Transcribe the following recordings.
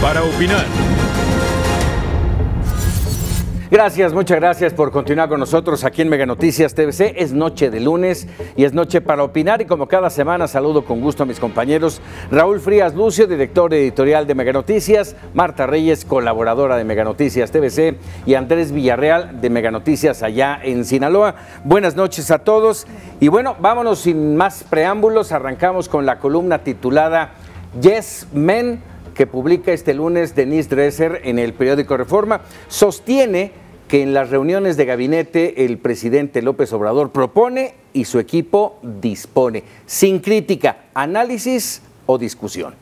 para opinar. Gracias, muchas gracias por continuar con nosotros aquí en Mega Noticias TVC. Es noche de lunes y es noche para opinar, y como cada semana saludo con gusto a mis compañeros Raúl Frías Lucio, director editorial de Mega Noticias, Marta Reyes, colaboradora de Mega Noticias TVC, y Andrés Villarreal de Mega Noticias allá en Sinaloa. Buenas noches a todos y bueno, vámonos sin más preámbulos, arrancamos con la columna titulada Yes Men, que publica este lunes Denise Dresser en el periódico Reforma. Sostiene que en las reuniones de gabinete el presidente López Obrador propone y su equipo dispone, sin crítica, análisis o discusión.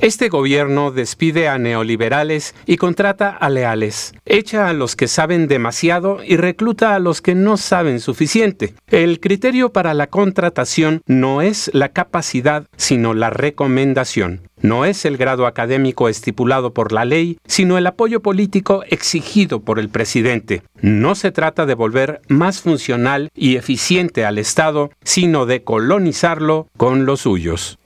Este gobierno despide a neoliberales y contrata a leales, echa a los que saben demasiado y recluta a los que no saben suficiente. El criterio para la contratación no es la capacidad, sino la recomendación. No es el grado académico estipulado por la ley, sino el apoyo político exigido por el presidente. No se trata de volver más funcional y eficiente al Estado, sino de colonizarlo con los suyos.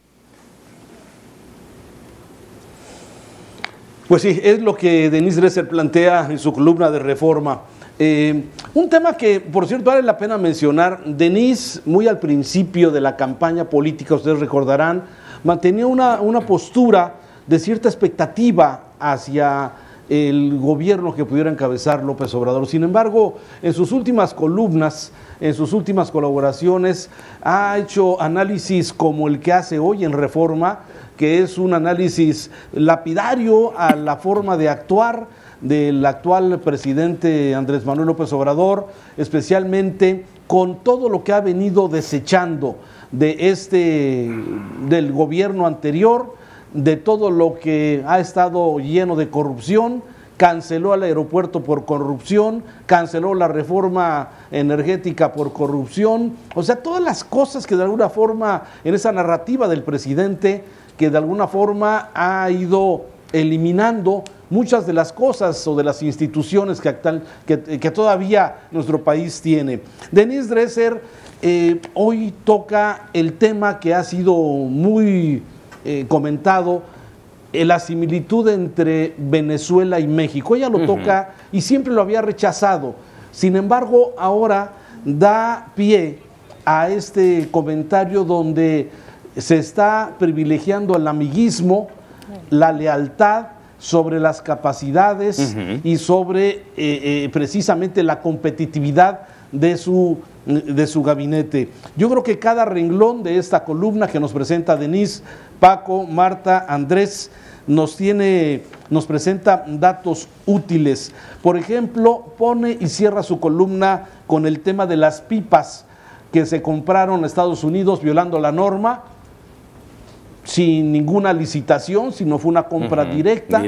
Pues sí, es lo que Denise Dresser plantea en su columna de Reforma. Un tema que, por cierto, vale la pena mencionar. Denise, muy al principio de la campaña política, ustedes recordarán, mantenía una postura de cierta expectativa hacia el gobierno que pudiera encabezar López Obrador. Sin embargo, en sus últimas columnas, en sus últimas colaboraciones, ha hecho análisis como el que hace hoy en Reforma, que es un análisis lapidario a la forma de actuar del actual presidente Andrés Manuel López Obrador, especialmente con todo lo que ha venido desechando del gobierno anterior, de todo lo que ha estado lleno de corrupción. Canceló al aeropuerto por corrupción, canceló la reforma energética por corrupción, o sea, todas las cosas que de alguna forma en esa narrativa del presidente, que de alguna forma ha ido eliminando muchas de las cosas o de las instituciones que todavía nuestro país tiene. Denise Dresser hoy toca el tema que ha sido muy comentado, la similitud entre Venezuela y México. Ella lo toca y siempre lo había rechazado. Sin embargo, ahora da pie a este comentario donde se está privilegiando el amiguismo, la lealtad sobre las capacidades y sobre precisamente la competitividad de su gabinete. Yo creo que cada renglón de esta columna que nos presenta Denise, Paco, Marta, Andrés, nos presenta datos útiles. Por ejemplo, pone y cierra su columna con el tema de las pipas que se compraron en Estados Unidos violando la norma, sin ninguna licitación, sino fue una compra directa,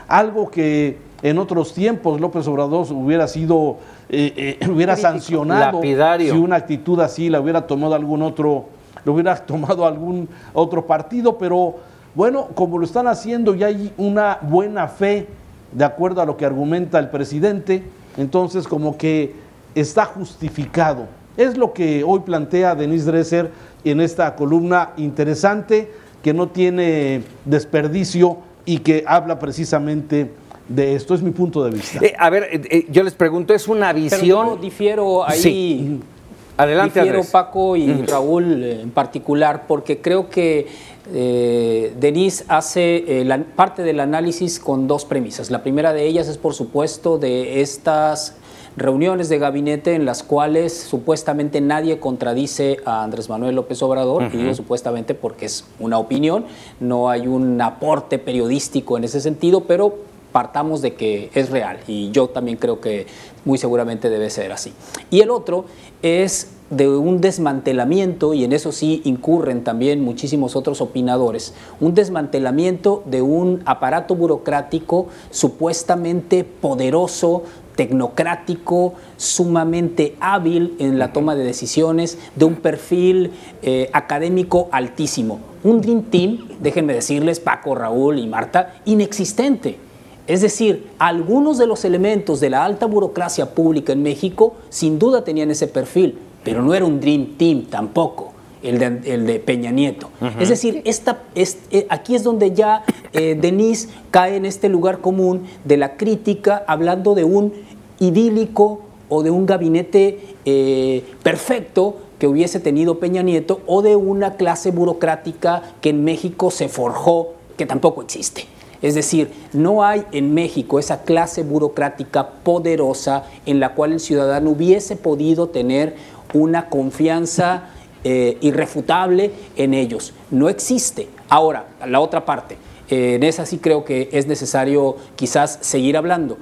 algo que en otros tiempos López Obrador hubiera sido, hubiera sancionado, lapidario, si una actitud así la hubiera tomado algún otro partido, pero bueno, como lo están haciendo y hay una buena fe, de acuerdo a lo que argumenta el presidente, entonces como que está justificado. Es lo que hoy plantea Denise Dresser en esta columna interesante, que no tiene desperdicio y que habla precisamente de esto. Es mi punto de vista. Yo les pregunto, ¿es una visión? Pero yo difiero ahí, sí. Adelante, difiero, Andrés. Paco y Raúl en particular, porque creo que Denise hace parte del análisis con dos premisas. La primera de ellas es, por supuesto, de estas reuniones de gabinete en las cuales supuestamente nadie contradice a Andrés Manuel López Obrador, y digo supuestamente porque es una opinión, no hay un aporte periodístico en ese sentido, pero partamos de que es real, y yo también creo que muy seguramente debe ser así. Y el otro es de un desmantelamiento, y en eso sí incurren también muchísimos otros opinadores, un desmantelamiento de un aparato burocrático supuestamente poderoso, tecnocrático, sumamente hábil en la toma de decisiones, de un perfil académico altísimo. Un Dream Team, déjenme decirles, Paco, Raúl y Marta, inexistente. Es decir, algunos de los elementos de la alta burocracia pública en México sin duda tenían ese perfil, pero no era un Dream Team tampoco. el de Peña Nieto. Es decir, aquí es donde ya Denise cae en este lugar común de la crítica, hablando de un idílico o de un gabinete perfecto que hubiese tenido Peña Nieto, o de una clase burocrática que en México se forjó, que tampoco existe. Es decir, no hay en México esa clase burocrática poderosa en la cual el ciudadano hubiese podido tener una confianza irrefutable en ellos. No existe. Ahora, la otra parte, en esa sí creo que es necesario quizás seguir hablando.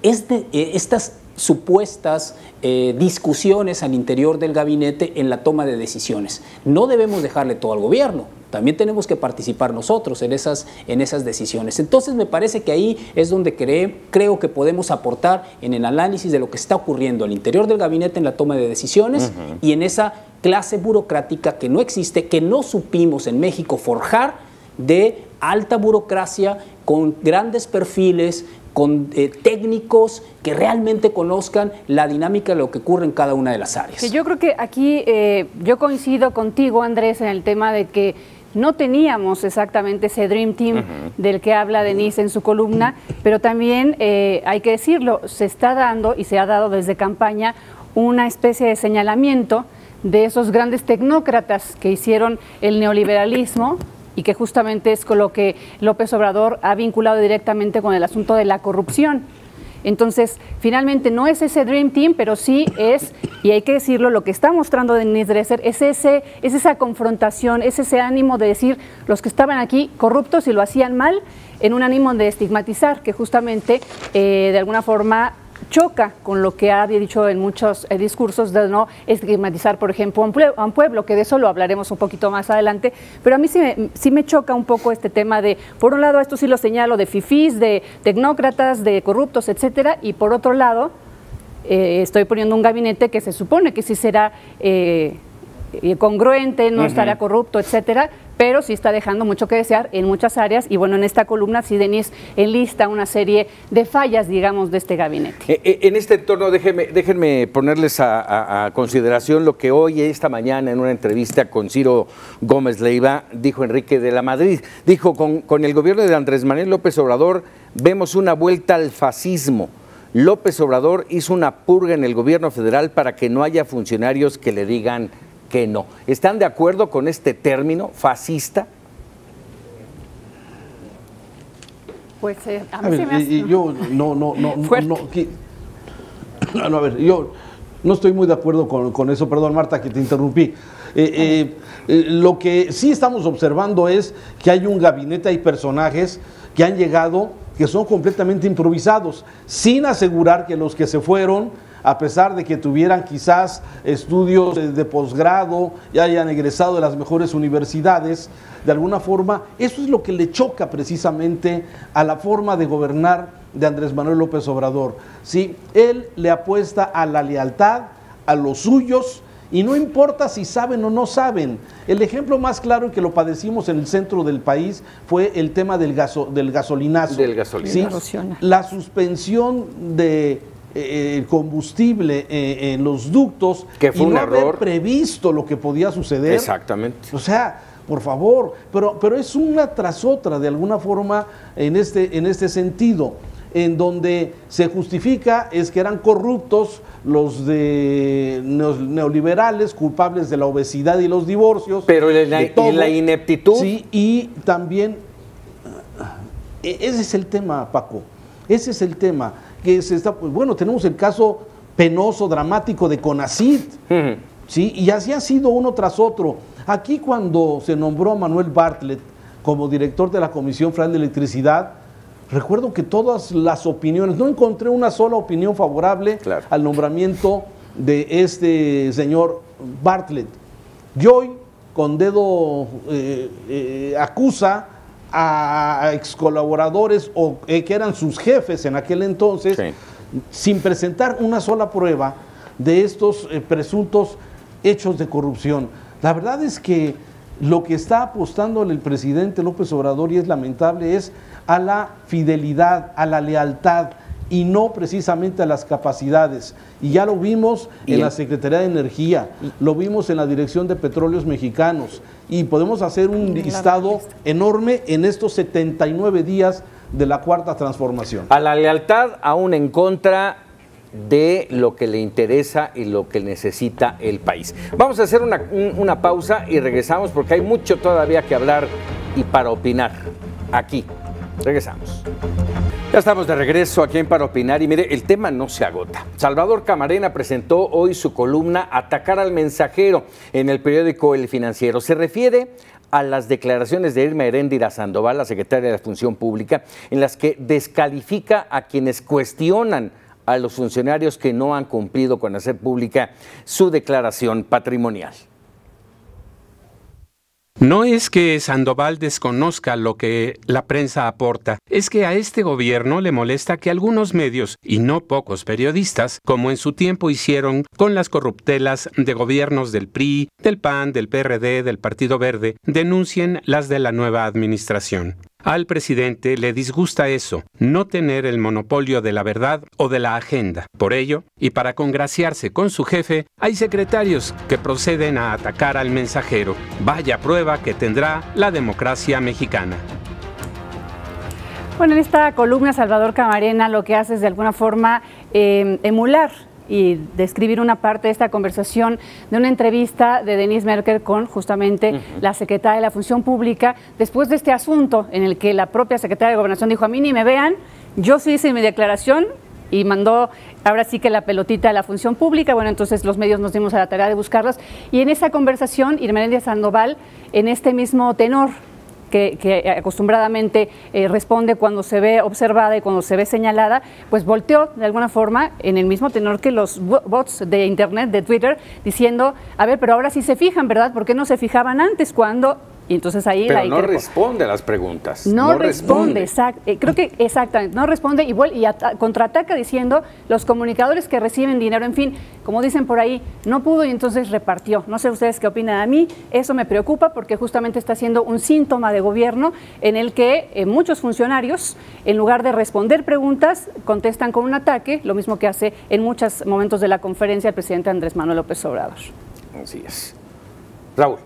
Estas supuestas discusiones al interior del gabinete en la toma de decisiones. No debemos dejarle todo al gobierno, también tenemos que participar nosotros en esas decisiones. Entonces me parece que ahí es donde creo que podemos aportar en el análisis de lo que está ocurriendo al interior del gabinete en la toma de decisiones y en esa clase burocrática que no existe, que no supimos en México forjar, de alta burocracia, con grandes perfiles, con técnicos que realmente conozcan la dinámica de lo que ocurre en cada una de las áreas. Que yo creo que aquí yo coincido contigo, Andrés, en el tema de que no teníamos exactamente ese Dream Team del que habla Denise en su columna, pero también hay que decirlo, se está dando y se ha dado desde campaña una especie de señalamiento de esos grandes tecnócratas que hicieron el neoliberalismo, y que justamente es con lo que López Obrador ha vinculado directamente con el asunto de la corrupción. Entonces, finalmente no es ese Dream Team, pero sí es, y hay que decirlo, lo que está mostrando Denise Dresser es esa confrontación, es ese ánimo de decir los que estaban aquí corruptos y lo hacían mal, en un ánimo de estigmatizar, que justamente de alguna forma choca con lo que ha dicho en muchos discursos de no estigmatizar, por ejemplo, a un pueblo, que de eso lo hablaremos un poquito más adelante, pero a mí sí me choca un poco este tema de, por un lado, esto sí lo señalo, de fifís, de tecnócratas, de corruptos, etcétera, y por otro lado, estoy poniendo un gabinete que se supone que sí será congruente, no estará corrupto, etcétera, pero sí está dejando mucho que desear en muchas áreas, y bueno, en esta columna sí Denise enlista una serie de fallas, digamos, de este gabinete. En este entorno, déjenme ponerles a consideración lo que hoy, esta mañana, en una entrevista con Ciro Gómez Leiva, dijo Enrique de la Madrid. Dijo, con el gobierno de Andrés Manuel López Obrador vemos una vuelta al fascismo. López Obrador hizo una purga en el gobierno federal para que no haya funcionarios que le digan que no. ¿Están de acuerdo con este término, fascista? Pues a mí se me hace... Yo a ver, yo no estoy muy de acuerdo con eso, perdón Marta que te interrumpí. Lo que sí estamos observando es que hay un gabinete, hay personajes que han llegado que son completamente improvisados, sin asegurar que los que se fueron, a pesar de que tuvieran quizás estudios de posgrado y hayan egresado de las mejores universidades, de alguna forma, eso es lo que le choca precisamente a la forma de gobernar de Andrés Manuel López Obrador. ¿Sí? Él le apuesta a la lealtad, a los suyos, y no importa si saben o no saben. El ejemplo más claro, que lo padecimos en el centro del país, fue el tema del gasolinazo. ¿Sí? La suspensión de el combustible en los ductos, que fue y no un haber error previsto lo que podía suceder. Exactamente. O sea, por favor, pero es una tras otra de alguna forma en este sentido, en donde se justifica es que eran corruptos los neoliberales, culpables de la obesidad y los divorcios. Pero y la ineptitud. Sí, y también, ese es el tema, Paco, ese es el tema. Que se está, bueno, tenemos el caso penoso, dramático de CONACYT, ¿sí? Y así ha sido uno tras otro. Aquí, cuando se nombró a Manuel Bartlett como director de la Comisión Federal de Electricidad, recuerdo que todas las opiniones, no encontré una sola opinión favorable al nombramiento de este señor Bartlett. Y hoy, con dedo acusa a ex colaboradores o que eran sus jefes en aquel entonces, sin presentar una sola prueba de estos presuntos hechos de corrupción. La verdad es que lo que está apostando el presidente López Obrador, y es lamentable, es a la fidelidad, a la lealtad. y no precisamente a las capacidades. Y ya lo vimos en la Secretaría de Energía, lo vimos en la Dirección de Petróleos Mexicanos, y podemos hacer un listado enorme en estos 79 días de la Cuarta Transformación. A la lealtad aún en contra de lo que le interesa y lo que necesita el país. Vamos a hacer una pausa y regresamos porque hay mucho todavía que hablar y para opinar aquí. Regresamos. Ya estamos de regreso aquí en Para Opinar y mire, el tema no se agota. Salvador Camarena presentó hoy su columna Atacar al Mensajero en el periódico El Financiero. Se refiere a las declaraciones de Irma Heréndira Sandoval, la secretaria de la Función Pública, en las que descalifica a quienes cuestionan a los funcionarios que no han cumplido con hacer pública su declaración patrimonial. No es que Sandoval desconozca lo que la prensa aporta, es que a este gobierno le molesta que algunos medios, y no pocos periodistas, como en su tiempo hicieron con las corruptelas de gobiernos del PRI, del PAN, del PRD, del Partido Verde, denuncien las de la nueva administración. Al presidente le disgusta eso, no tener el monopolio de la verdad o de la agenda. Por ello, y para congraciarse con su jefe, hay secretarios que proceden a atacar al mensajero. Vaya prueba que tendrá la democracia mexicana. Bueno, en esta columna Salvador Camarena lo que hace es de alguna forma emular y describir una parte de esta conversación de una entrevista de Denise Merker con justamente la secretaria de la Función Pública, después de este asunto en el que la propia secretaria de Gobernación dijo: a mí ni me vean, yo sí hice mi declaración, y mandó ahora sí que la pelotita a la Función Pública. Bueno, entonces los medios nos dimos a la tarea de buscarlas, y en esa conversación Irma Heréndira Sandoval, en este mismo tenor que acostumbradamente responde cuando se ve observada y cuando se ve señalada, pues volteó de alguna forma en el mismo tenor que los bots de internet, de Twitter, diciendo: a ver, pero ahora sí se fijan, ¿verdad? ¿Por qué no se fijaban antes cuando...? Y entonces ahí pero no responde a las preguntas. No responde, creo que exactamente, no responde y contraataca diciendo los comunicadores que reciben dinero, en fin, como dicen por ahí, no pudo y entonces repartió. No sé ustedes qué opinan. A mí eso me preocupa porque justamente está siendo un síntoma de gobierno en el que muchos funcionarios, en lugar de responder preguntas, contestan con un ataque, lo mismo que hace en muchos momentos de la conferencia el presidente Andrés Manuel López Obrador. Así es. Raúl.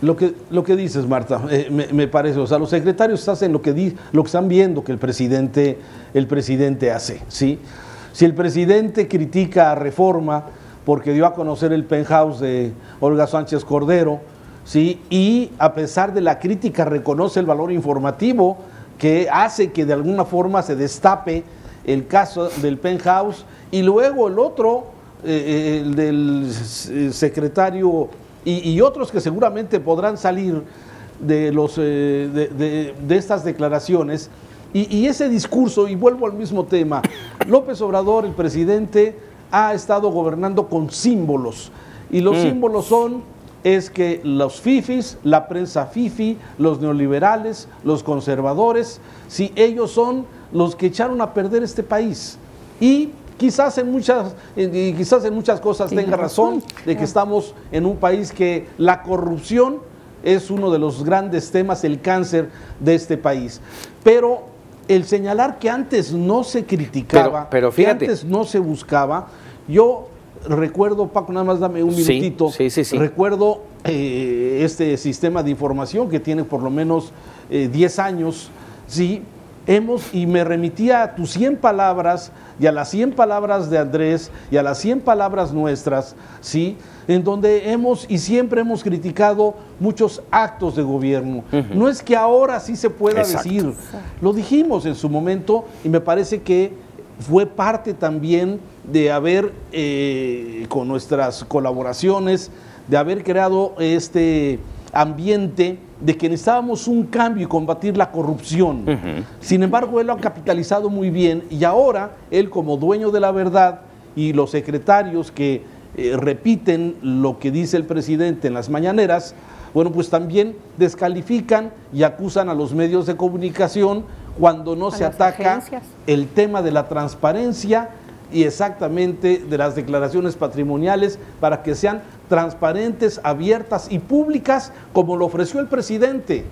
Lo que dices, Marta, me parece, o sea, los secretarios hacen lo que están viendo que el presidente hace, ¿sí? Si el presidente critica a Reforma porque dio a conocer el penthouse de Olga Sánchez Cordero, ¿sí? Y a pesar de la crítica reconoce el valor informativo que hace que de alguna forma se destape el caso del penthouse, y luego el otro, el del secretario y otros que seguramente podrán salir de estas declaraciones y ese discurso, y vuelvo al mismo tema, López Obrador, el presidente, ha estado gobernando con símbolos, y los símbolos es que los fifis, la prensa fifi, los neoliberales, los conservadores, sí, ellos son los que echaron a perder este país. Y quizás en muchas cosas tenga razón de que estamos en un país que la corrupción es uno de los grandes temas, el cáncer de este país. Pero el señalar que antes no se criticaba, pero fíjate, que antes no se buscaba, yo recuerdo, Paco, nada más dame un minutito, sí. Recuerdo este sistema de información que tiene por lo menos 10 años, ¿sí? Y me remitía a tus 100 palabras y a las 100 palabras de Andrés y a las 100 palabras nuestras, ¿sí? En donde siempre hemos criticado muchos actos de gobierno. No es que ahora sí se pueda decir, lo dijimos en su momento, y me parece que fue parte también de haber, con nuestras colaboraciones, de haber creado este ambiente de que necesitábamos un cambio y combatir la corrupción. Sin embargo, él lo ha capitalizado muy bien, y ahora él, como dueño de la verdad, y los secretarios que repiten lo que dice el presidente en las mañaneras, bueno, pues también descalifican y acusan a los medios de comunicación cuando no se ataca el tema de la transparencia y exactamente de las declaraciones patrimoniales, para que sean transparentes, abiertas y públicas, como lo ofreció el presidente.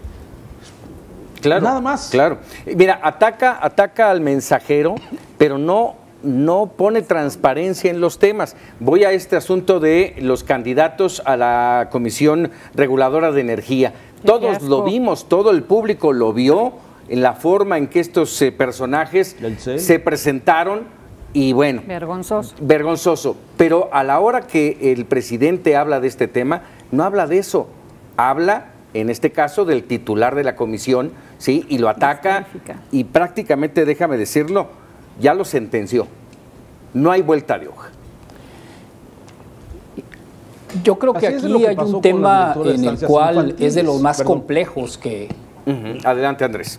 Claro, nada más. Claro. Mira, ataca al mensajero, pero no pone transparencia en los temas. Voy a este asunto de los candidatos a la Comisión Reguladora de Energía. Todos lo vimos, todo el público lo vio en la forma en que estos personajes se presentaron y bueno. Vergonzoso. Pero a la hora que el presidente habla de este tema, no habla de eso. Habla, en este caso, del titular de la comisión, ¿sí? Y lo ataca y prácticamente, déjame decirlo, ya lo sentenció. No hay vuelta de hoja. Yo creo que aquí hay un tema en el cual es de los más complejos que... Adelante, Andrés.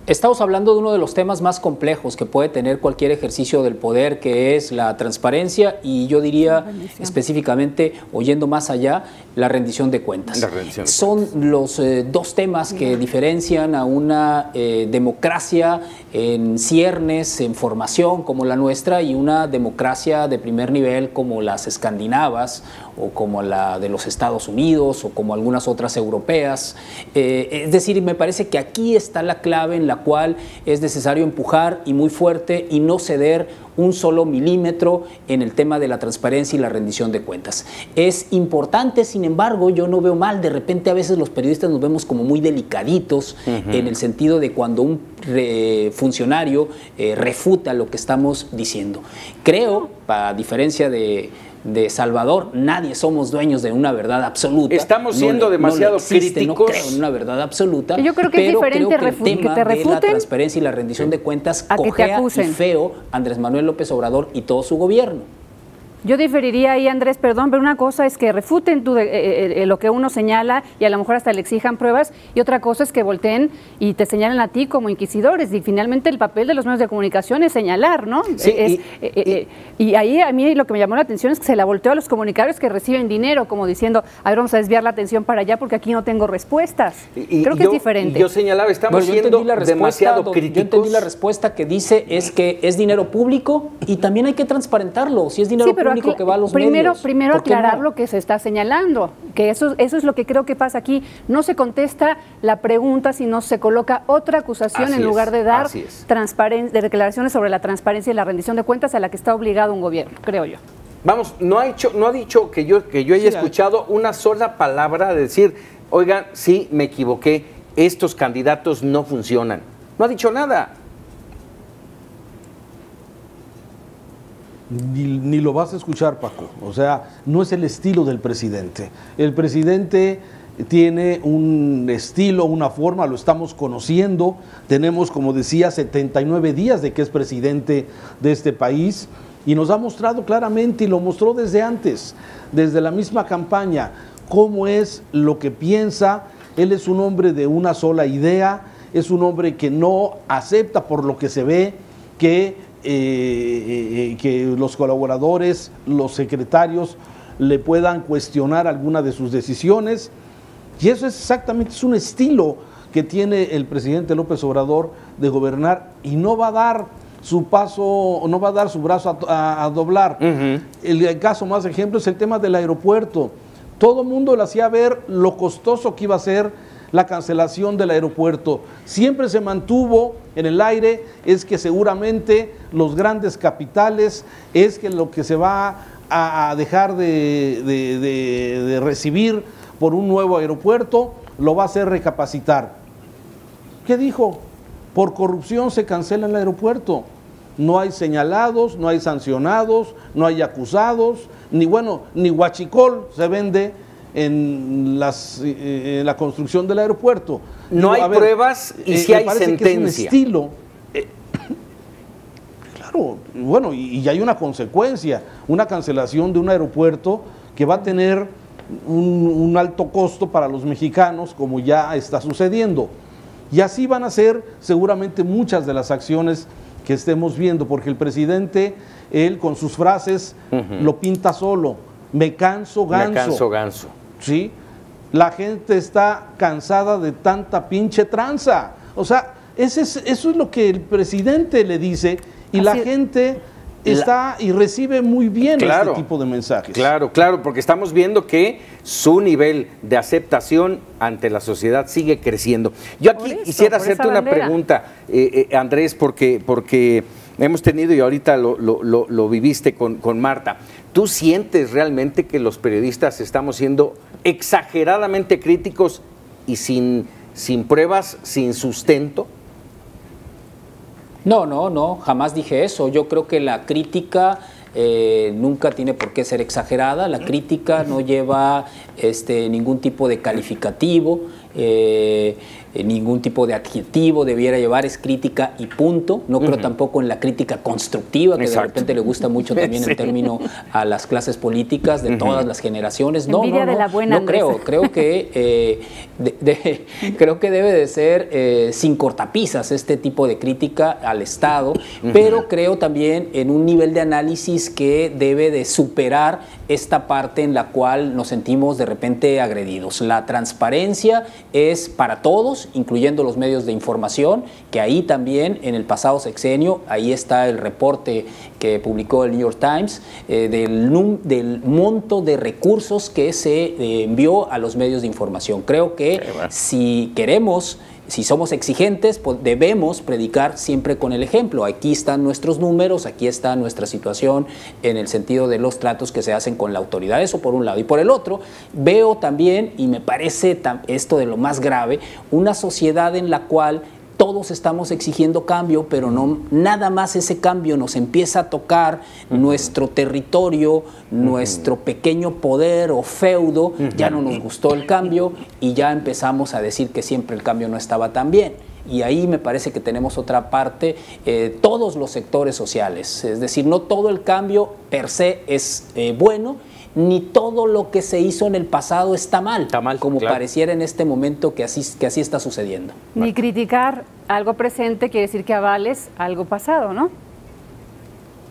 Estamos hablando de uno de los temas más complejos que puede tener cualquier ejercicio del poder, que es la transparencia y yo diría específicamente, oyendo más allá, la rendición de cuentas. Son los dos temas que diferencian a una democracia en ciernes, en formación como la nuestra y una democracia de primer nivel como las escandinavas o como la de los Estados Unidos o como algunas otras europeas. Es decir, me parece que aquí está la clave en la cual es necesario empujar y muy fuerte y no ceder un solo milímetro en el tema de la transparencia y la rendición de cuentas. Es importante, sin embargo, yo no veo mal, de repente a veces los periodistas nos vemos como muy delicaditos en el sentido de cuando un funcionario refuta lo que estamos diciendo. Creo, a diferencia de Salvador, nadie somos dueños de una verdad absoluta. Estamos siendo demasiado críticos. No creo en una verdad absoluta. Yo creo que es diferente creo que el tema de la transparencia y la rendición de cuentas cojea y feo Andrés Manuel López Obrador y todo su gobierno. Yo diferiría ahí, Andrés, perdón, pero una cosa es que refuten lo que uno señala y a lo mejor hasta le exijan pruebas, y otra cosa es que volteen y te señalen a ti como inquisidores, y finalmente el papel de los medios de comunicación es señalar, ¿no? Sí, y ahí a mí lo que me llamó la atención es que se la volteó a los comunicadores que reciben dinero, como diciendo, a ver, vamos a desviar la atención para allá porque aquí no tengo respuestas. Creo que es diferente. Yo señalaba, estamos siendo demasiado críticos. Yo entendí la respuesta que dice es que es dinero público y también hay que transparentarlo, si es dinero público que va a los medios. Primero aclarar lo que se está señalando, que eso es lo que creo que pasa aquí. No se contesta la pregunta, sino se coloca otra acusación en lugar de dar declaraciones sobre la transparencia y la rendición de cuentas a la que está obligado un gobierno, creo yo. Vamos, no ha dicho que yo haya escuchado una sola palabra de decir, oigan, sí, me equivoqué, estos candidatos no funcionan. No ha dicho nada. Ni lo vas a escuchar, Paco. O sea, no es el estilo del presidente. El presidente tiene un estilo, una forma, lo estamos conociendo. Tenemos, como decía, 79 días de que es presidente de este país y nos ha mostrado claramente, y lo mostró desde antes, desde la misma campaña, cómo es lo que piensa. Él es un hombre de una sola idea, es un hombre que no acepta por lo que se ve que los colaboradores, los secretarios le puedan cuestionar alguna de sus decisiones, y eso es exactamente, es un estilo que tiene el presidente López Obrador de gobernar, y no va a dar su paso, no va a dar su brazo a doblar. El caso más ejemplo es el tema del aeropuerto. Todo el mundo le hacía ver lo costoso que iba a ser la cancelación del aeropuerto. Siempre se mantuvo en el aire, es que seguramente los grandes capitales, es que lo que se va a dejar de recibir por un nuevo aeropuerto, lo va a hacer recapacitar. ¿Qué dijo? Por corrupción se cancela el aeropuerto. No hay señalados, no hay sancionados, no hay acusados, ni huachicol se vende en la construcción del aeropuerto. No hay pruebas y sí hay sentencia. Que es un estilo. Claro, bueno, y hay una consecuencia, una cancelación de un aeropuerto que va a tener un alto costo para los mexicanos, como ya está sucediendo. Y así van a ser seguramente muchas de las acciones que estemos viendo, porque el presidente, él con sus frases lo pinta solo. Me canso ganso. Me canso ganso. ¿Sí? La gente está cansada de tanta pinche tranza. O sea, eso es lo que el presidente le dice, y la gente está y recibe muy bien este tipo de mensajes. Claro, claro, porque estamos viendo que su nivel de aceptación ante la sociedad sigue creciendo. Yo aquí quisiera hacerte una pregunta, Andrés, porque hemos tenido, y ahorita lo viviste con Marta, ¿tú sientes realmente que los periodistas estamos siendo exageradamente críticos y sin pruebas, sin sustento? No, jamás dije eso. Yo creo que la crítica nunca tiene por qué ser exagerada. La crítica no lleva ningún tipo de calificativo, ningún tipo de adjetivo debiera llevar, es crítica y punto. No creo tampoco en la crítica constructiva, que de repente le gusta mucho también el término a las clases políticas de todas las generaciones. No creo que creo que debe de ser sin cortapisas este tipo de crítica al Estado, pero creo también en un nivel de análisis que debe de superar esta parte en la cual nos sentimos de repente agredidos. La transparencia es para todos, incluyendo los medios de información, que ahí también en el pasado sexenio, ahí está el reporte que publicó el New York Times, del monto de recursos que se envió a los medios de información. Creo que si queremos, si somos exigentes, pues debemos predicar siempre con el ejemplo. Aquí están nuestros números, aquí está nuestra situación en el sentido de los tratos que se hacen con la autoridad. Eso por un lado. Y por el otro, veo también, y me parece esto de lo más grave, una sociedad en la cual todos estamos exigiendo cambio, pero no nada más ese cambio nos empieza a tocar nuestro territorio, nuestro pequeño poder o feudo, ya no nos gustó el cambio y ya empezamos a decir que siempre el cambio no estaba tan bien. Y ahí me parece que tenemos otra parte, todos los sectores sociales, es decir, no todo el cambio per se es bueno, ni todo lo que se hizo en el pasado está mal, como pareciera en este momento que así está sucediendo. Ni criticar algo presente quiere decir que avales algo pasado, ¿no?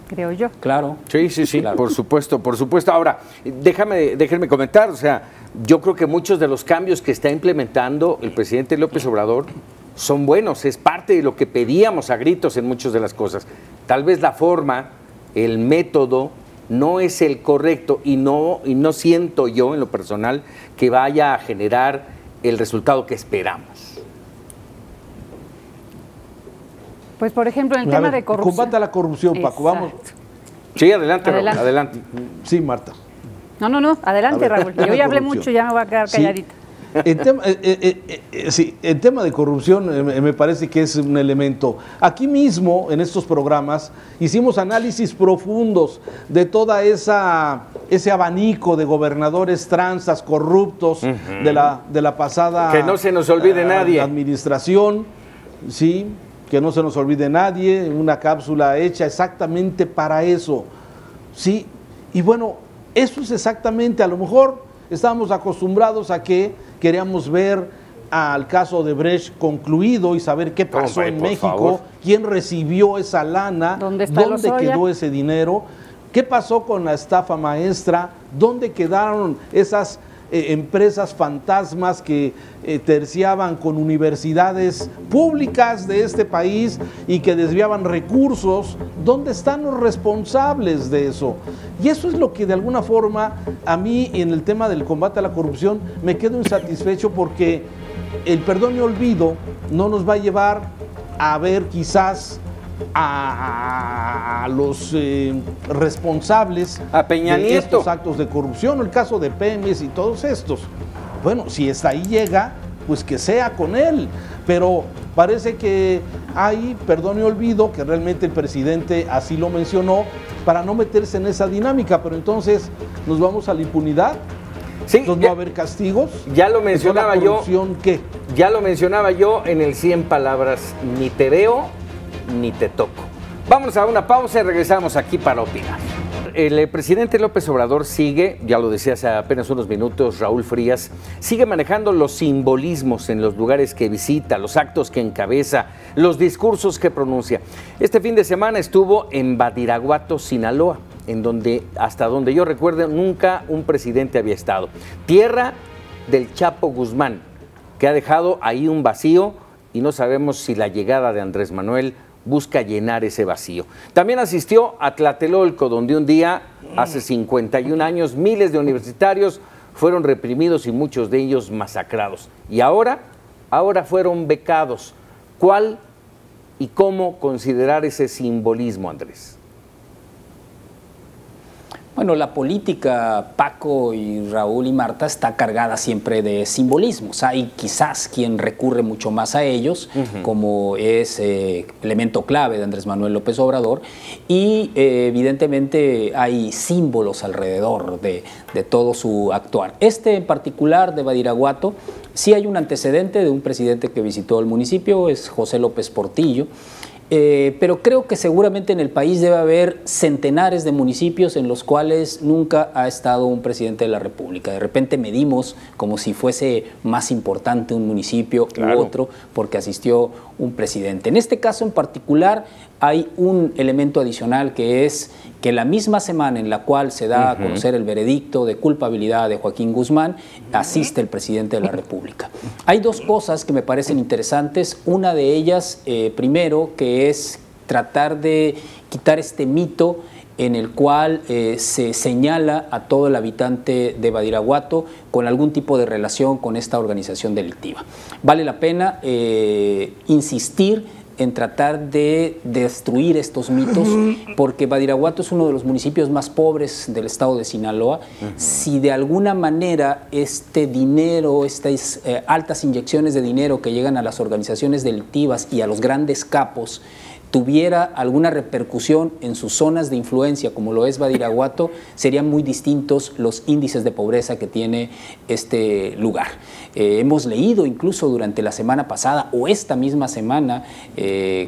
Creo yo. Claro. Sí, claro. Por supuesto. Ahora, déjenme comentar, o sea, yo creo que muchos de los cambios que está implementando el presidente López Obrador son buenos, es parte de lo que pedíamos a gritos en muchas de las cosas. Tal vez la forma, el método no es el correcto y no siento yo en lo personal que vaya a generar el resultado que esperamos. Pues por ejemplo en el tema de corrupción. Combate a la corrupción, Paco, vamos. Sí, adelante. Adelante. Sí, Marta. No, adelante, Raúl. Yo ya hablé mucho, ya me voy a quedar calladita. En tema de corrupción me parece que es un elemento. Aquí mismo, en estos programas, hicimos análisis profundos de toda ese abanico de gobernadores tranzas, corruptos de la pasada que no se nos olvide nadie. Administración, sí, que no se nos olvide nadie, una cápsula hecha exactamente para eso, sí, y bueno, eso es exactamente, a lo mejor estábamos acostumbrados a que queríamos ver al caso de Brecht concluido y saber qué pasó en México, quién recibió esa lana, dónde quedó ese dinero, qué pasó con la estafa maestra, dónde quedaron esas empresas fantasmas que terciaban con universidades públicas de este país y que desviaban recursos. ¿Dónde están los responsables de eso? Y eso es lo que de alguna forma a mí en el tema del combate a la corrupción me quedo insatisfecho, porque el perdón y olvido no nos va a llevar a ver quizás a los responsables a Peña de Nieto. Estos actos de corrupción, el caso de Pemex y todos estos. Bueno, si hasta ahí llega, pues que sea con él, pero parece que hay perdón y olvido, que realmente el presidente así lo mencionó, para no meterse en esa dinámica, pero entonces nos vamos a la impunidad. Sí, entonces no va a haber castigos. Ya lo mencionaba yo. ¿Qué? Ya lo mencionaba yo en el 100 palabras, ni te veo ni te toco. Vamos a una pausa y regresamos aquí para opinar. El presidente López Obrador sigue, ya lo decía hace apenas unos minutos Raúl Frías, sigue manejando los simbolismos en los lugares que visita, los actos que encabeza, los discursos que pronuncia. Este fin de semana estuvo en Badiraguato, Sinaloa, en donde, hasta donde yo recuerdo, nunca un presidente había estado. Tierra del Chapo Guzmán, que ha dejado ahí un vacío y no sabemos si la llegada de Andrés Manuel busca llenar ese vacío. También asistió a Tlatelolco, donde un día, hace 51 años, miles de universitarios fueron reprimidos y muchos de ellos masacrados. Y ahora fueron becados. ¿Cuál y cómo considerar ese simbolismo, Andrés? Bueno, la política, Paco y Raúl y Marta, está cargada siempre de simbolismos. Hay quizás quien recurre mucho más a ellos, como es elemento clave de Andrés Manuel López Obrador, y evidentemente hay símbolos alrededor de todo su actuar. Este en particular de Badiraguato, sí hay un antecedente de un presidente que visitó el municipio, es José López Portillo. Pero creo que seguramente en el país debe haber centenares de municipios en los cuales nunca ha estado un presidente de la República. De repente medimos como si fuese más importante un municipio u otro porque asistió un presidente. En este caso en particular hay un elemento adicional, que es que la misma semana en la cual se da a conocer el veredicto de culpabilidad de Joaquín Guzmán, asiste el presidente de la República. Hay dos cosas que me parecen interesantes. Una de ellas, primero, que es tratar de quitar este mito en el cual se señala a todo el habitante de Badiraguato con algún tipo de relación con esta organización delictiva. Vale la pena insistir en tratar de destruir estos mitos, porque Badiraguato es uno de los municipios más pobres del estado de Sinaloa. Si de alguna manera este dinero, estas altas inyecciones de dinero que llegan a las organizaciones delictivas y a los grandes capos, tuviera alguna repercusión en sus zonas de influencia, como lo es Badiraguato, serían muy distintos los índices de pobreza que tiene este lugar. Hemos leído incluso durante la semana pasada o esta misma semana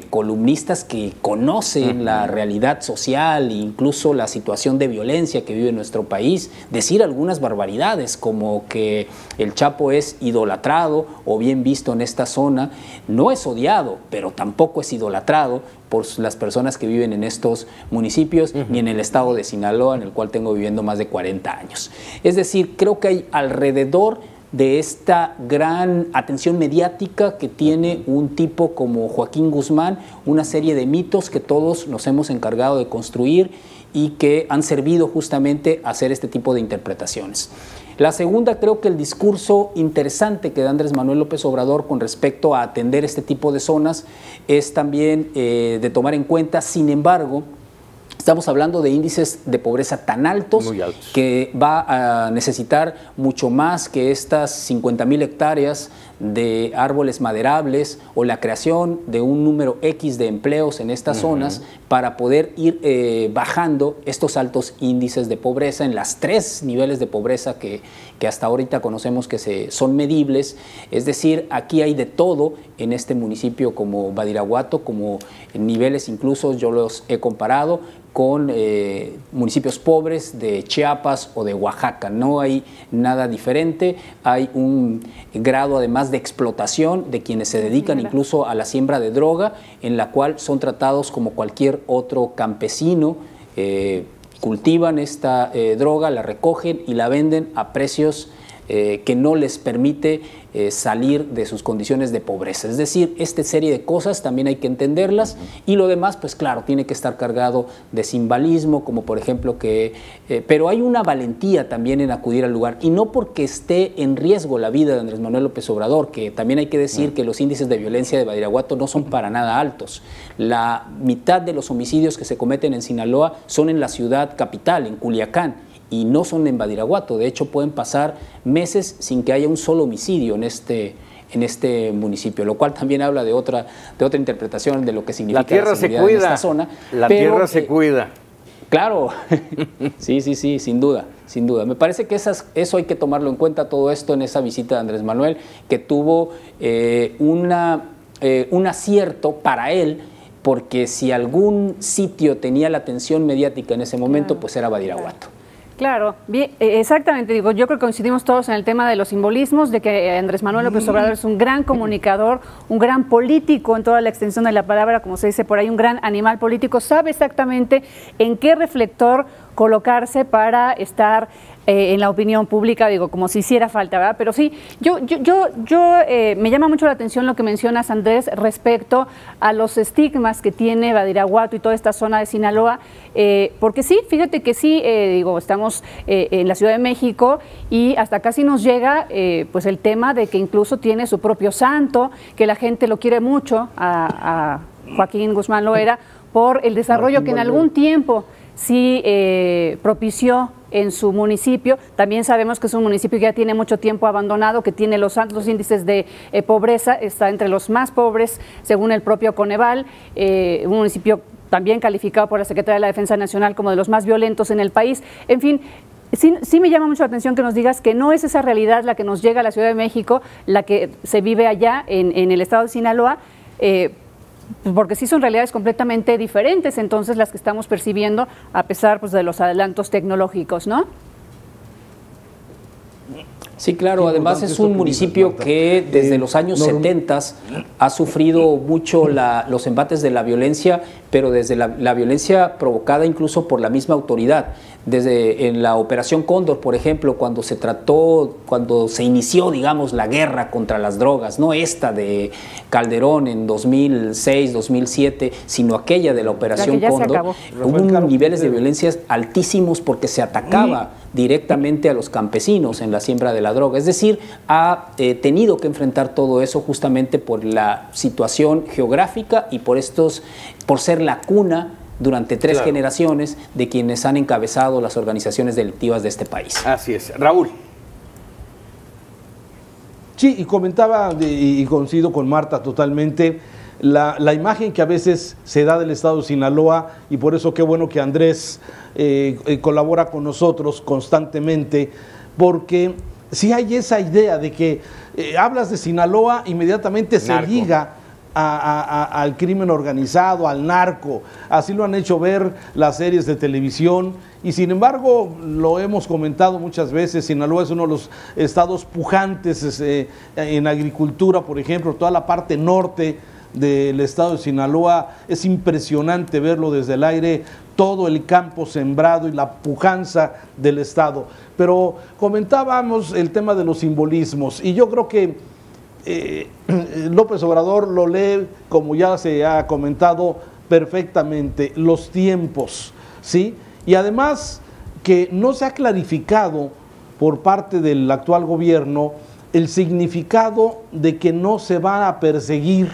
columnistas que conocen la realidad social e incluso la situación de violencia que vive nuestro país, decir algunas barbaridades como que el Chapo es idolatrado o bien visto en esta zona. No es odiado, pero tampoco es idolatrado por las personas que viven en estos municipios, ni en el estado de Sinaloa, en el cual tengo viviendo más de 40 años. Es decir, creo que hay alrededor de esta gran atención mediática que tiene un tipo como Joaquín Guzmán, una serie de mitos que todos nos hemos encargado de construir y que han servido justamente a hacer este tipo de interpretaciones. La segunda, creo que el discurso interesante que da Andrés Manuel López Obrador con respecto a atender este tipo de zonas es también de tomar en cuenta. Sin embargo, estamos hablando de índices de pobreza tan altos que va a necesitar mucho más que estas 50,000 hectáreas de árboles maderables o la creación de un número X de empleos en estas zonas para poder ir bajando estos altos índices de pobreza en las 3 niveles de pobreza que hasta ahorita conocemos que son medibles. Es decir, aquí hay de todo en este municipio como Badiraguato, como niveles incluso yo los he comparado con municipios pobres de Chiapas o de Oaxaca. No hay nada diferente, hay un grado además de explotación de quienes se dedican incluso a la siembra de droga, en la cual son tratados como cualquier otro campesino. Cultivan esta droga, la recogen y la venden a precios que no les permite salir de sus condiciones de pobreza. Es decir, esta serie de cosas también hay que entenderlas y lo demás, pues claro, tiene que estar cargado de simbolismo, como por ejemplo pero hay una valentía también en acudir al lugar y no porque esté en riesgo la vida de Andrés Manuel López Obrador, que también hay que decir que los índices de violencia de Badiraguato no son para nada altos. La mitad de los homicidios que se cometen en Sinaloa son en la ciudad capital, en Culiacán, y no son en Badiraguato. De hecho, pueden pasar meses sin que haya un solo homicidio en este municipio, lo cual también habla de otra interpretación de lo que significa la tierra la seguridad se cuida, en esta zona. La tierra se cuida. Claro, sí, sin duda, sin duda. Me parece que eso hay que tomarlo en cuenta, todo esto en esa visita de Andrés Manuel, que tuvo un acierto para él, porque si algún sitio tenía la atención mediática en ese momento, pues era Badiraguato. Claro, bien, exactamente, digo, yo creo que coincidimos todos en el tema de los simbolismos, de que Andrés Manuel López Obrador es un gran comunicador, un gran político en toda la extensión de la palabra, como se dice por ahí, un gran animal político, sabe exactamente en qué reflector colocarse para estar en la opinión pública, digo, como si hiciera falta, ¿verdad? Pero sí, me llama mucho la atención lo que mencionas, Andrés, respecto a los estigmas que tiene Badiraguato y toda esta zona de Sinaloa, porque sí, fíjate que sí, digo, estamos en la Ciudad de México y hasta casi nos llega pues el tema de que incluso tiene su propio santo, que la gente lo quiere mucho, a Joaquín Guzmán Loera, por el desarrollo que en algún tiempo sí propició en su municipio. También sabemos que es un municipio que ya tiene mucho tiempo abandonado, que tiene los altos índices de pobreza, está entre los más pobres según el propio Coneval, un municipio también calificado por la Secretaría de la Defensa Nacional como de los más violentos en el país. En fin, sí me llama mucho la atención que nos digas que no es esa realidad la que nos llega a la Ciudad de México, la que se vive allá en el estado de Sinaloa, porque sí son realidades completamente diferentes, entonces las que estamos percibiendo a pesar pues, de los adelantos tecnológicos, ¿no? Sí, claro, además es un municipio que desde los años 70 ha sufrido mucho los embates de la violencia, pero desde la violencia provocada incluso por la misma autoridad. Desde en la Operación Cóndor, por ejemplo, cuando se inició, digamos, la guerra contra las drogas, no esta de Calderón en 2006, 2007, sino aquella de la Operación Cóndor, hubo niveles de violencia altísimos porque se atacaba directamente a los campesinos en la siembra de la droga. Es decir, ha tenido que enfrentar todo eso justamente por la situación geográfica y por ser la cuna durante tres generaciones de quienes han encabezado las organizaciones delictivas de este país. Así es. Raúl. Sí, y comentaba, y coincido con Marta totalmente, la imagen que a veces se da del estado de Sinaloa, y por eso qué bueno que Andrés colabora con nosotros constantemente, porque si hay esa idea de que hablas de Sinaloa, inmediatamente se liga al crimen organizado, al narco. Así lo han hecho ver las series de televisión y sin embargo, lo hemos comentado muchas veces, Sinaloa es uno de los estados pujantes en agricultura, por ejemplo, toda la parte norte del estado de Sinaloa, es impresionante verlo desde el aire, todo el campo sembrado y la pujanza del estado. Pero comentábamos el tema de los simbolismos y yo creo que López Obrador lo lee, como ya se ha comentado perfectamente, los tiempos, ¿sí? Y además que no se ha clarificado por parte del actual gobierno el significado de que no se van a perseguir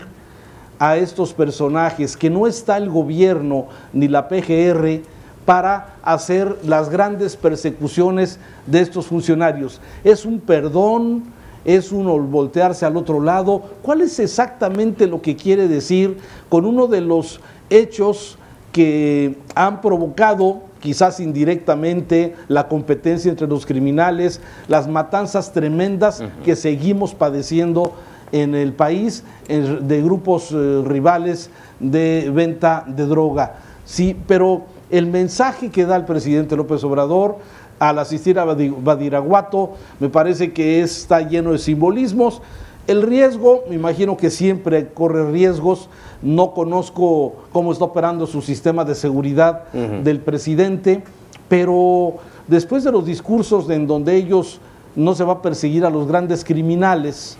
a estos personajes, que no está el gobierno ni la PGR para hacer las grandes persecuciones de estos funcionarios. Es un perdón, es uno voltearse al otro lado. ¿Cuál es exactamente lo que quiere decir con uno de los hechos que han provocado, quizás indirectamente, la competencia entre los criminales, las matanzas tremendas que seguimos padeciendo en el país de grupos rivales de venta de droga? Sí, pero el mensaje que da el presidente López Obrador al asistir a Badiraguato me parece que está lleno de simbolismos. El riesgo, me imagino que siempre corre riesgos, no conozco cómo está operando su sistema de seguridad del presidente, pero después de los discursos en donde ellos no se va a perseguir a los grandes criminales,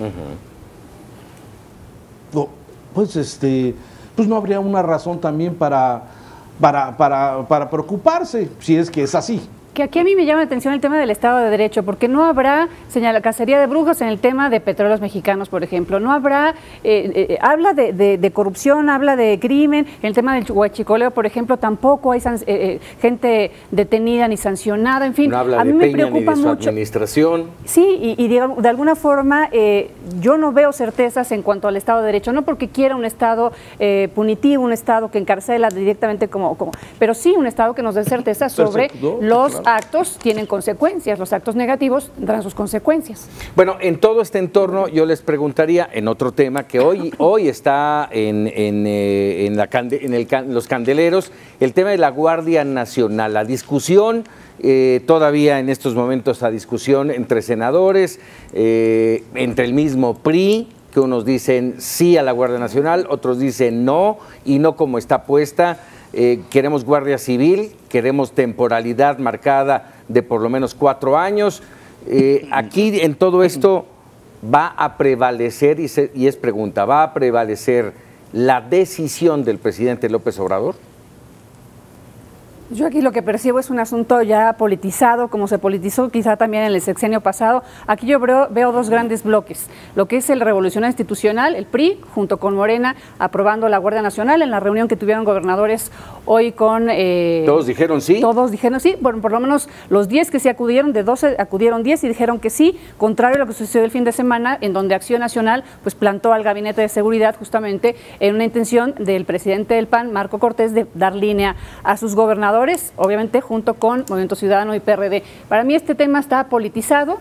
pues no habría una razón también para preocuparse, si es que es así. Que aquí a mí me llama la atención el tema del Estado de Derecho, porque no habrá cacería de brujas en el tema de petróleos mexicanos, por ejemplo. No habrá, habla de corrupción, habla de crimen. En el tema del huachicoleo, por ejemplo, tampoco hay gente detenida ni sancionada. En fin, no habla a mí de me Peña preocupa ni de su mucho. Administración. Sí, y de alguna forma yo no veo certezas en cuanto al Estado de Derecho, no porque quiera un Estado punitivo, un Estado que encarcela directamente pero sí un Estado que nos dé certeza sobre los actos tienen consecuencias, los actos negativos tendrán sus consecuencias. Bueno, en todo este entorno yo les preguntaría en otro tema que hoy está en los candeleros, el tema de la Guardia Nacional, la discusión, todavía en estos momentos la discusión entre senadores, entre el mismo PRI, que unos dicen sí a la Guardia Nacional, otros dicen no, y no como está puesta. queremos Guardia Civil, queremos temporalidad marcada de por lo menos 4 años. Aquí en todo esto va a prevalecer, y es pregunta, ¿va a prevalecer la decisión del presidente López Obrador? Yo aquí lo que percibo es un asunto ya politizado, como se politizó quizá también en el sexenio pasado. Aquí yo veo dos grandes bloques. Lo que es el Revolucionario Institucional, el PRI, junto con Morena, aprobando la Guardia Nacional en la reunión que tuvieron gobernadores hoy con... ¿Todos dijeron sí? Todos dijeron sí. Bueno, por lo menos los 10 que sí acudieron, de 12 acudieron 10 y dijeron que sí, contrario a lo que sucedió el fin de semana, en donde Acción Nacional pues plantó al Gabinete de Seguridad justamente en una intención del presidente del PAN, Marco Cortés, de dar línea a sus gobernadores, obviamente junto con Movimiento Ciudadano y PRD. Para mí este tema está politizado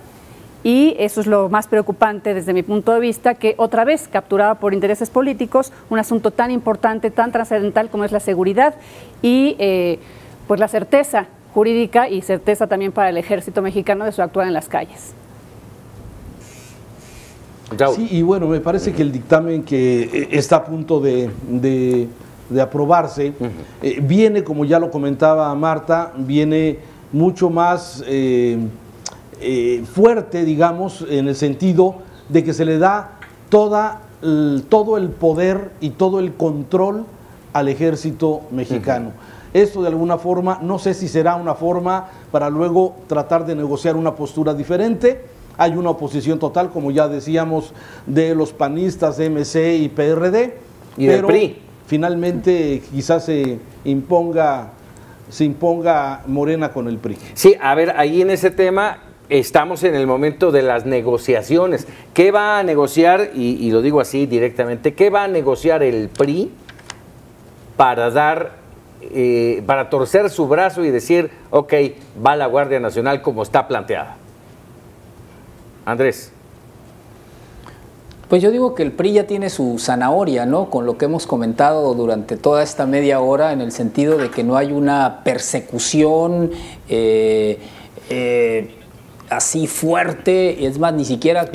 y eso es lo más preocupante desde mi punto de vista, que otra vez capturado por intereses políticos, un asunto tan importante, tan trascendental como es la seguridad y pues la certeza jurídica y certeza también para el ejército mexicano de su actuar en las calles. Sí, y bueno, me parece que el dictamen que está a punto de aprobarse, viene, como ya lo comentaba Marta, viene mucho más fuerte, digamos, en el sentido de que se le da todo el poder y todo el control al ejército mexicano. Esto de alguna forma, no sé si será una forma para luego tratar de negociar una postura diferente. Hay una oposición total, como ya decíamos, de los panistas, MC y PRD. Y del PRI. Finalmente quizás se imponga Morena con el PRI. Sí, a ver, ahí en ese tema estamos en el momento de las negociaciones. ¿Qué va a negociar, y lo digo así directamente, qué va a negociar el PRI para para torcer su brazo y decir, ok, va la Guardia Nacional como está planteada? Andrés. Pues yo digo que el PRI ya tiene su zanahoria, ¿no? Con lo que hemos comentado durante toda esta media hora, en el sentido de que no hay una persecución así fuerte, es más, ni siquiera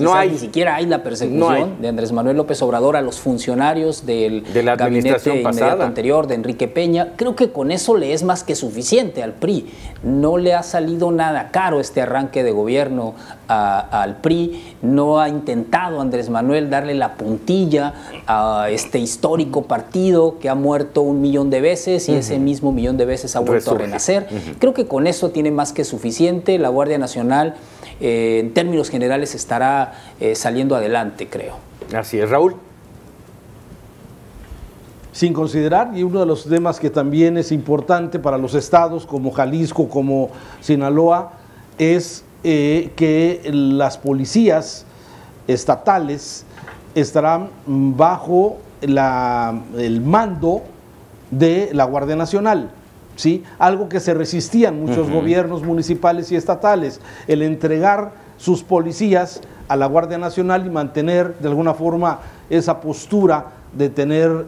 hay la persecución de Andrés Manuel López Obrador a los funcionarios de la gabinete inmediato anterior, de Enrique Peña. Creo que con eso le es más que suficiente al PRI. No le ha salido nada caro este arranque de gobierno al PRI. No ha intentado Andrés Manuel darle la puntilla a este histórico partido que ha muerto 1 millón de veces y ese mismo 1 millón de veces ha vuelto a renacer. Creo que con eso tiene más que suficiente. La Guardia Nacional, en términos generales, estará saliendo adelante, creo. Así es, Raúl. Sin considerar, y uno de los temas que también es importante para los estados como Jalisco, como Sinaloa, es que las policías estatales estarán bajo el mando de la Guardia Nacional. ¿Sí? Algo que se resistían muchos gobiernos municipales y estatales, el entregar sus policías a la Guardia Nacional y mantener de alguna forma esa postura de tener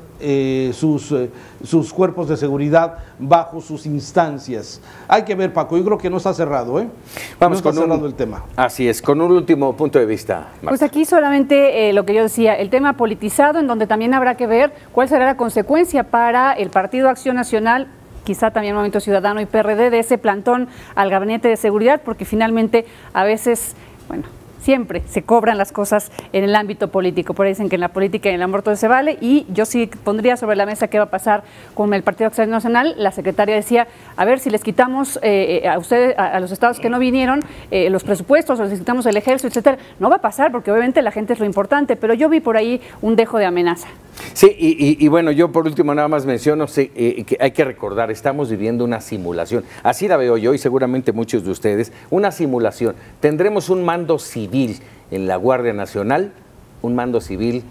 sus cuerpos de seguridad bajo sus instancias. Hay que ver, Paco, yo creo que no está cerrado, Vamos, no está cerrado el tema. Así es, con un último punto de vista, Marta. Pues aquí solamente lo que yo decía, el tema politizado, en donde también habrá que ver cuál será la consecuencia para el Partido Acción Nacional, quizá también Movimiento Ciudadano y PRD, de ese plantón al Gabinete de Seguridad, porque finalmente a veces, bueno, siempre se cobran las cosas en el ámbito político. Por ahí dicen que en la política y en el amor todo se vale, y yo sí pondría sobre la mesa qué va a pasar con el Partido Acción Nacional. La secretaria decía, a ver si les quitamos a ustedes, a los estados que no vinieron, los presupuestos, o les quitamos el ejército, etcétera. No va a pasar, porque obviamente la gente es lo importante, pero yo vi por ahí un dejo de amenaza. Sí, y bueno, yo por último nada más menciono que hay que recordar, estamos viviendo una simulación, así la veo yo y seguramente muchos de ustedes, una simulación. Tendremos un mando civil en la Guardia Nacional, un mando civil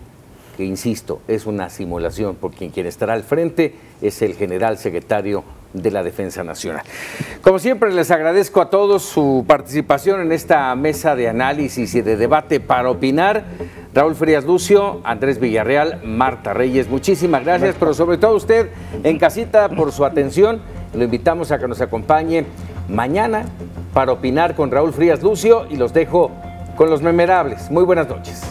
que, insisto, es una simulación, porque quien estará al frente es el general secretario de la Defensa Nacional. Como siempre, les agradezco a todos su participación en esta mesa de análisis y de debate para opinar. Raúl Frías Lucio, Andrés Villarreal, Marta Reyes, muchísimas gracias, pero sobre todo usted en casita por su atención. Lo invitamos a que nos acompañe mañana para opinar con Raúl Frías Lucio y los dejo con los memorables. Muy buenas noches.